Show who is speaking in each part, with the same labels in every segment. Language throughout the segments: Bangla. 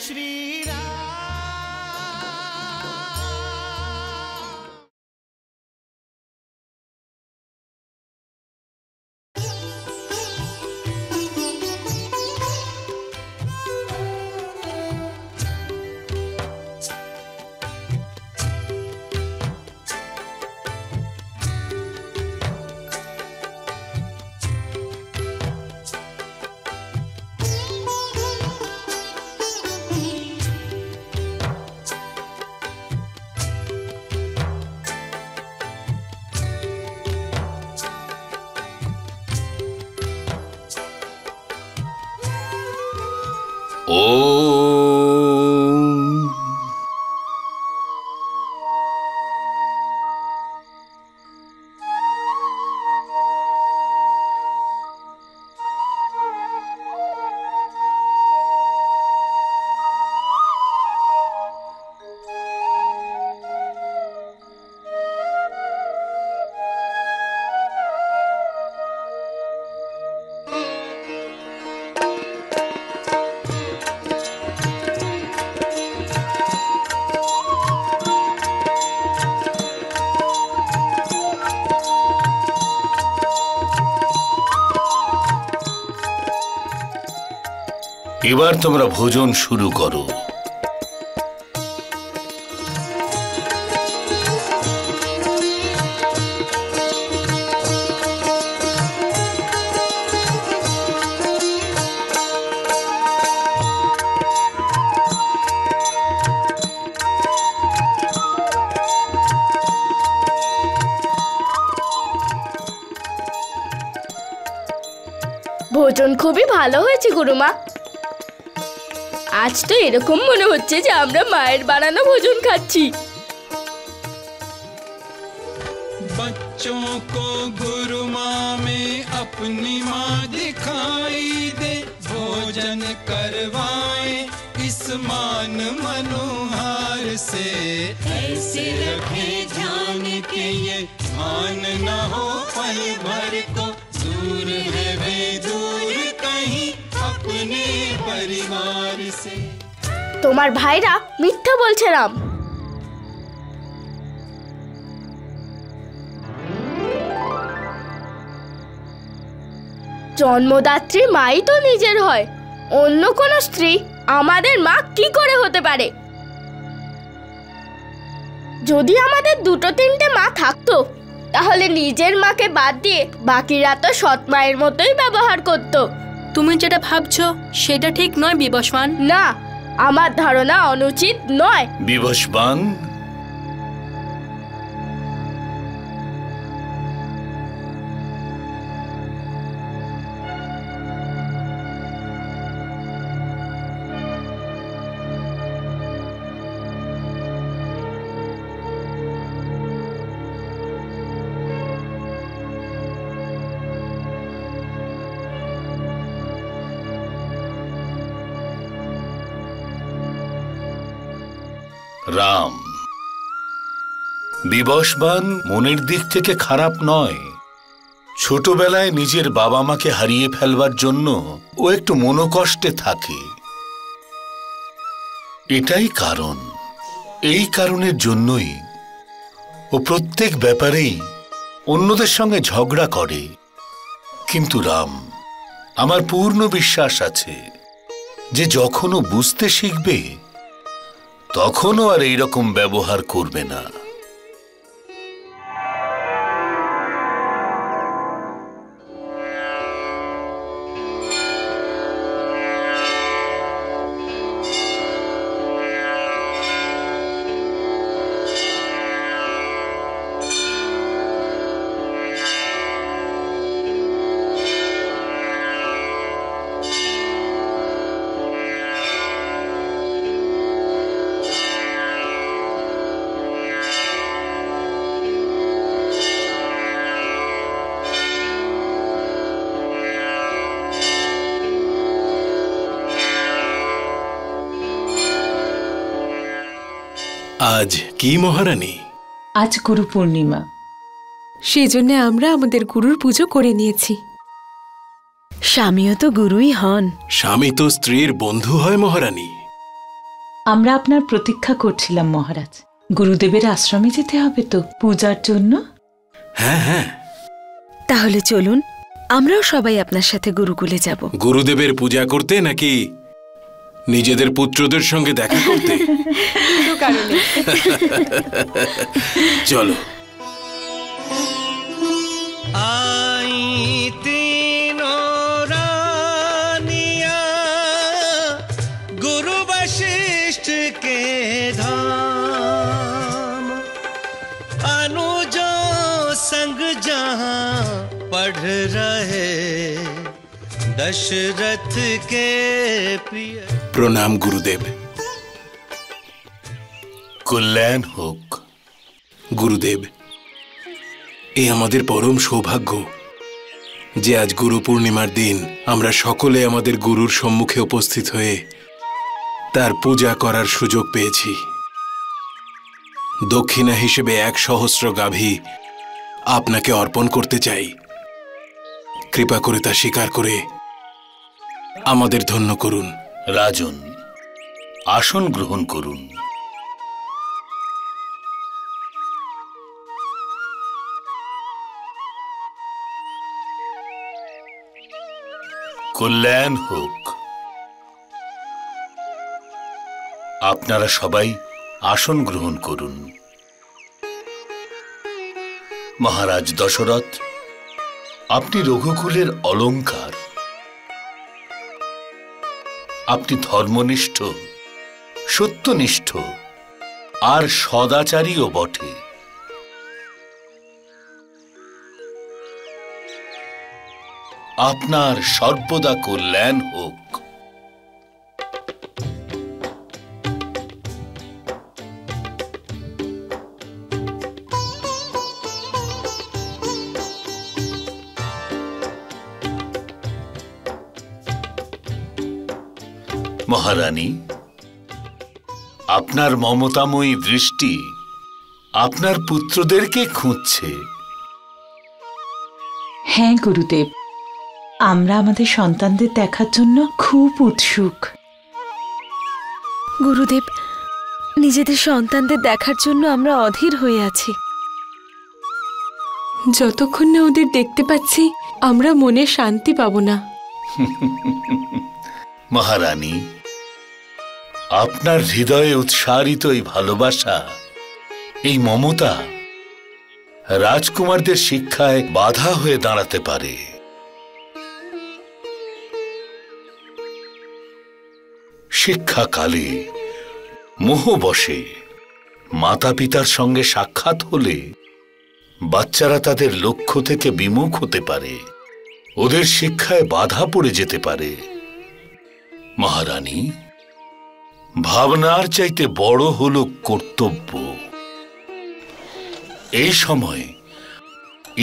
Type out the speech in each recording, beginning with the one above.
Speaker 1: श्री राम।
Speaker 2: এবার তোমরা ভোজন শুরু করো।
Speaker 3: ভোজন খুবই ভালো হয়েছে গুরুমা। আজ তো এরকম মনে হচ্ছে যে আমরা মায়ের বানানো ভোজন খাচ্ছি।
Speaker 4: बच्चों को गुरु माँ में अपनी माँ दिखाई दे, भोजन करवाए इस मान मनोहार से। ऐसे रखे ध्यान के ये मान न हो पल भर को, दूर है वे दूर कहीं अपने परिवार से।
Speaker 3: তোমার ভাইরা মিথ্যা বলছে রাম। জন্মদাত্রী মাই তো নিজের হয়, অন্য কোন স্ত্রী আমাদের মা কি করে হতে পারে? যদি আমাদের দুটো তিনটে মা থাকতো তাহলে নিজের মাকে বাদ দিয়ে বাকিরা তো সৎ মায়ের মতোই ব্যবহার করত।
Speaker 5: তুমি যেটা ভাবছো সেটা ঠিক নয় বিবস্বান।
Speaker 3: না, আমার ধারণা অনুচিত নয়।
Speaker 2: বিবস্বান, রাম বিবস্বান মনের দিক থেকে খারাপ নয়। ছোটবেলায় নিজের বাবা মাকে হারিয়ে ফেলবার জন্য ও একটু মনোকষ্টে থাকে, এটাই কারণ। এই কারণের জন্যই ও প্রত্যেক ব্যাপারেই অন্যদের সঙ্গে ঝগড়া করে। কিন্তু রাম, আমার পূর্ণ বিশ্বাস আছে যে যখন ও বুঝতে শিখবে তখনও আর এইরকম ব্যবহার করবে না।
Speaker 6: আজ কি মহারানী?
Speaker 7: আজ গুরু পূর্ণিমা,
Speaker 8: সেজন্য আমরা আমাদের গুরুর পুজো করে নিয়েছি।
Speaker 9: স্বামীও তো গুরুই হন।
Speaker 6: স্বামী তো স্ত্রীর বন্ধু হয় মহারানী।
Speaker 7: আমরা আপনার প্রতীক্ষা করছিলাম মহারাজ। গুরুদেবের আশ্রমে যেতে হবে তো পূজার জন্য।
Speaker 1: হ্যাঁ হ্যাঁ,
Speaker 6: তাহলে চলুন, আমরাও সবাই আপনার সাথে গুরুকুলে যাব।
Speaker 1: গুরুদেবের পূজা করতে নাকি নিজেদের পুত্রদের সঙ্গে দেখা করতে? চলো।
Speaker 4: गुरु वशिष्ठ के धाम, अनुजों संग जहां पढ़ रहे दशरथ के प्रिय।
Speaker 1: প্রণাম গুরুদেব।
Speaker 2: কল্যাণ হোক।
Speaker 1: গুরুদেব, এ আমাদের পরম সৌভাগ্য যে আজ গুরু পূর্ণিমার দিন আমরা সকলে আমাদের গুরুর সম্মুখে উপস্থিত হয়ে তার পূজা করার সুযোগ পেয়েছি। দক্ষিণা হিসেবে 1 সহস্র গাভী আপনাকে অর্পণ করতে চাই। কৃপা করে তা স্বীকার করে আমাদের ধন্য করুন।
Speaker 2: রাজন, আসন গ্রহণ করুন। কল্যাণ হোক। আপনারা সবাই আসন গ্রহণ করুন। মহারাজ দশরথ, আপনি রঘুকুলের অলঙ্কার। আপনি ধর্মনিষ্ঠ, সত্যনিষ্ঠ আর সদাচারীও বটে। আপনার সর্বদা কল্যাণ হোক। মহারানী, আপনার মমতাময়ী দৃষ্টি আপনার পুত্রদেরকে খুঁজছে।
Speaker 7: হ্যাঁ গুরুদেব, আমরা আমাদের সন্তানদের দেখার জন্য খুব উৎসুক।
Speaker 6: গুরুদেব, নিজেদের সন্তানদের দেখার জন্য আমরা অধীর হয়ে আছি।
Speaker 8: যতক্ষণ না ওদের দেখতে পাচ্ছি আমরা মনে শান্তি পাবো না।
Speaker 2: মহারানী, আপনার হৃদয়ে উৎসারিত এই ভালোবাসা, এই মমতা রাজকুমারদের শিক্ষায় বাধা হয়ে দাঁড়াতে পারে। শিক্ষাকালে মোহবশে মাতা পিতার সঙ্গে সাক্ষাৎ হলে বাচ্চারা তাদের লক্ষ্য থেকে বিমুখ হতে পারে, ওদের শিক্ষায় বাধা পড়ে যেতে পারে। মহারানী, ভাবনার চাইতে বড় হলো কর্তব্য। এই সময়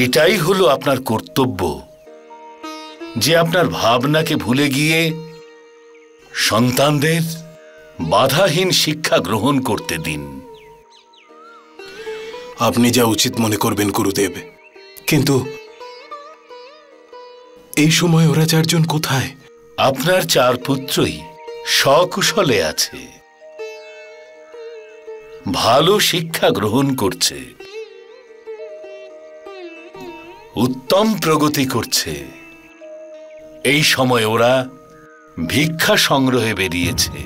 Speaker 2: এটাই হলো আপনার কর্তব্য যে আপনার ভাবনাকে ভুলে গিয়ে সন্তানদের বাধাহীন শিক্ষা গ্রহণ করতে দিন।
Speaker 1: আপনি যা উচিত মনে করবেন গুরুদেব, কিন্তু এই সময় ওরা 4 জন কোথায়?
Speaker 2: আপনার 4 পুত্রই সকুশলে আছে, ভালো শিক্ষা গ্রহণ করছে, উত্তম প্রগতি করছে। এই সময় ওরা ভিক্ষা সংগ্রহে বেরিয়েছে।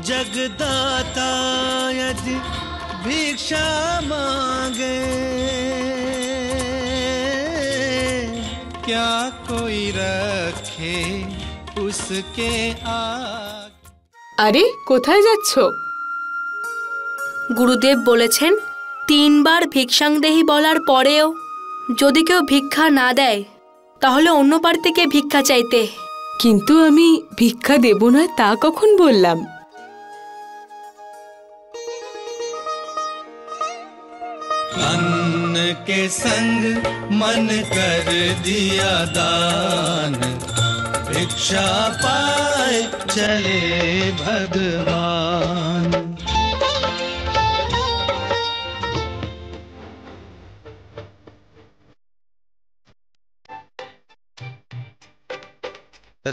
Speaker 4: जगदाता यदि भिक्षा मांगे, क्या कोई रखे उसके आगे।
Speaker 8: আরে কোথায় যাচ্ছ?
Speaker 5: গুরুদেব বলেছেন 3 বার ভিক্ষাং দেহি বলার পরেও যদি কেউ ভিক্ষা না দেয় তাহলে অন্য পার থেকে ভিক্ষা চাইতে।
Speaker 8: কিন্তু আমি ভিক্ষা দেব না তা কখন বললাম?
Speaker 4: अन्न के संग मन कर दिया दान, भिक्षा पाए चले भगवान।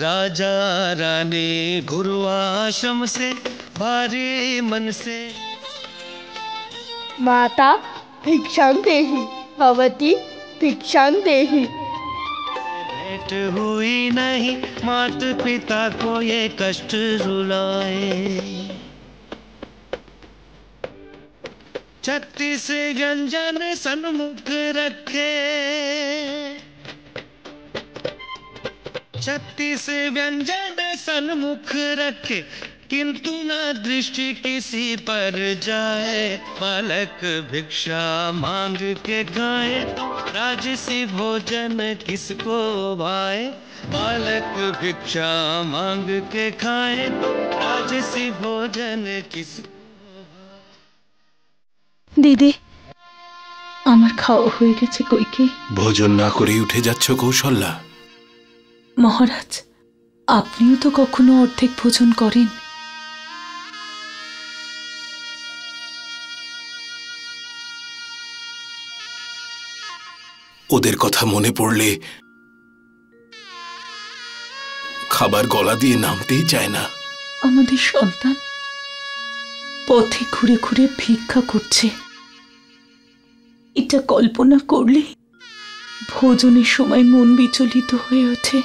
Speaker 4: राजा रानी गुरु आश्रम से भारी मन से
Speaker 3: माता भिक्षां देहि, भवती भिक्षां देहि।
Speaker 4: भेंट हुई नहीं मात पिता को ये कष्ट रुलाए, 36 व्यंजन सन्मुख रखे, 36 व्यंजन सन्मुख रखे, किंतु न दृष्टि किसी पर जाए। बालक भिक्षा मांग के खाए, राजसी भोजन किसको भाए। बालक भिक्षा मांग के खाए, राजसी भोजन किसको।
Speaker 7: দিদি, আমার খাওয়া হয়ে গেছে কইকে।
Speaker 1: ভোজন না করেই উঠে যাচ্ছ কৌশল্যা?
Speaker 7: মহারাজ, আপনিও তো কখনো অর্ধেক ভোজন করেন।
Speaker 1: ওদের কথা মনে পড়লে খাবার গলা দিয়ে নামতেই চায় না।
Speaker 7: আমাদের সন্তান পথে ঘুরে ঘুরে ভিক্ষা করছে, এটা কল্পনা করলে ভোজনের সময় মন বিচলিত হয়ে ওঠে।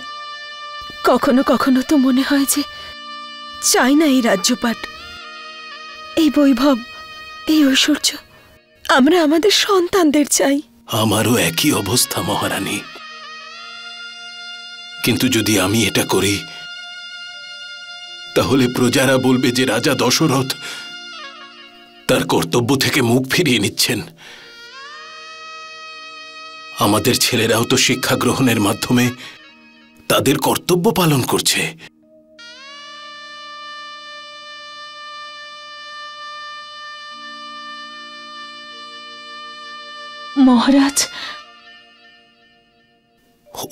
Speaker 6: কখনো কখনো তো মনে হয় যে চাই না এই রাজ্যপাট, এই বৈভব, এই ঐশ্বর্য। আমরা আমাদের সন্তানদের চাই।
Speaker 1: আমারও একই অবস্থা মহারানী, কিন্তু যদি আমি এটা করি তাহলে প্রজারা বলবে যে রাজা দশরথ তার কর্তব্য থেকে মুখ ফিরিয়ে নিচ্ছেন। আমাদের ছেলেরাও তো শিক্ষা গ্রহণের মাধ্যমে তাদের কর্তব্য পালন করছে।
Speaker 7: মহারাজ,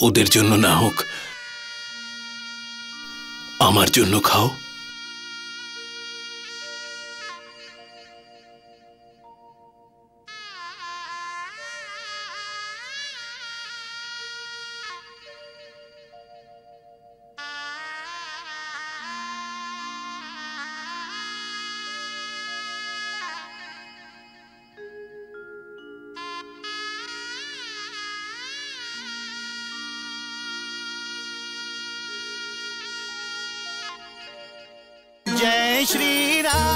Speaker 1: ওদের জন্য না হোক, আমার জন্য খাও।
Speaker 4: जय श्री राम।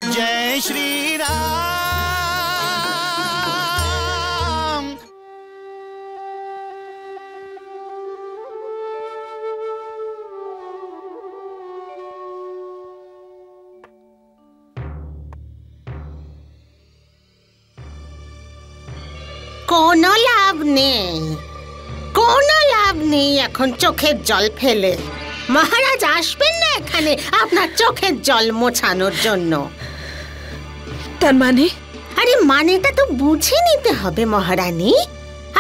Speaker 4: जय श्री राम।
Speaker 9: কোনো লাভ নেই, কোনো লাভ নেই এখন চোখের জল ফেলে। মহারাজ আসবেন না এখানে আপনার চোখের জল মোছানোর জন্য।
Speaker 6: তার মানে?
Speaker 9: আরে মানেটা তো বুঝে নিতে হবে মহারানী।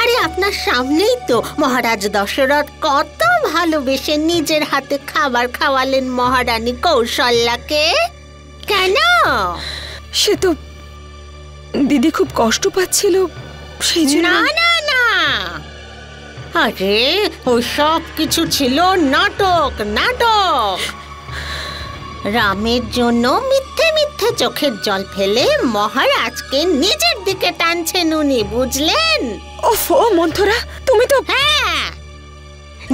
Speaker 9: আরে আপনার সামনেই তো মহারাজ দশরথ কত ভালোবেসে নিজের হাতে খাবার খাওয়ালেন মহারানী কৌশল্যাকে। কেন?
Speaker 6: সে তো দিদি খুব কষ্ট পাচ্ছিল, সেই জন্য।
Speaker 9: না না না, আরে ওই সব কিছু ছিল নাটক, নাটক। রামের জন্য মিথ্যে মিথ্যে চোখের জল ফেলে মহারাজকে নিজের দিকে টানছেন উনি, বুঝলেন?
Speaker 6: ওফো মন্থরা, তুমি তো।
Speaker 9: হ্যাঁ,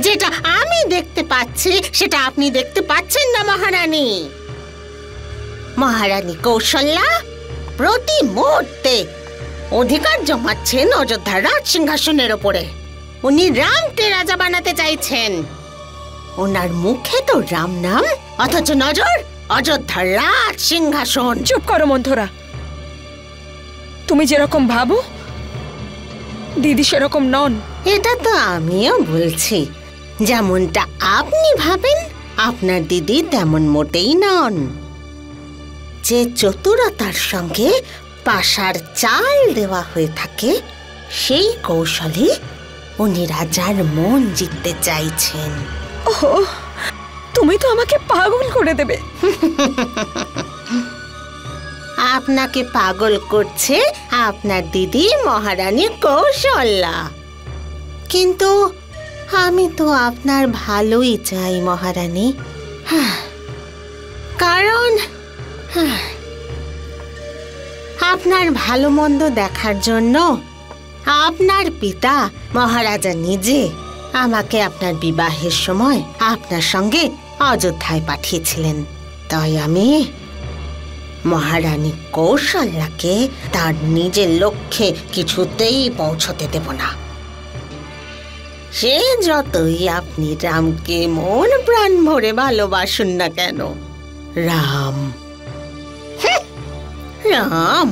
Speaker 9: যেটা আমি দেখতে পাচ্ছি সেটা আপনি দেখতে পাচ্ছেন না মহারানী। মহারানী কৌশল্যা প্রতি মুহূর্তে অধিকার জমাচ্ছেন অযোধ্যার রাজ সিংহাসনের ওপরে। উনি রামকে রাজা বানাতে চাইছেন। ওনার মুখে তো রাম নাম, অথচ নজর অযোধ্যার রাজ সিংহাসন।
Speaker 6: চুপ করো মন্থরা। তুমি যেরকম ভাবো দিদি সেরকম নন।
Speaker 9: এটা তো আমিও বলছি, যেমনটা আপনি ভাবেন আপনার দিদি তেমন মোটেই নন। যে চতুরতার সঙ্গে পাশার চাল দেওয়া হয়ে থাকে, সেই কৌশলে উনি রাজার মন জিততে চাইছেন।
Speaker 6: ওহো, তুমি তো আমাকে পাগল করে দেবে।
Speaker 9: আপনাকে পাগল করছে আপনার দিদি মহারানী কৌশল্যা। কিন্তু আমি তো আপনার ভালোই চাই মহারানী। কারণ আপনার ভালো মন্দ দেখার জন্য আপনার পিতা মহারাজা নিজে আমাকে আপনার বিবাহের সময় আপনার সঙ্গে অযোধ্যায় পাঠিয়েছিলেন। তাই আমি মহারানী কৌশল্যাকে তার নিজের লক্ষ্যে কিছুতেই পৌঁছতে দেব না। সে যতই আপনি রামকে মন প্রাণ ভরে ভালোবাসুন না কেন, রাম রাম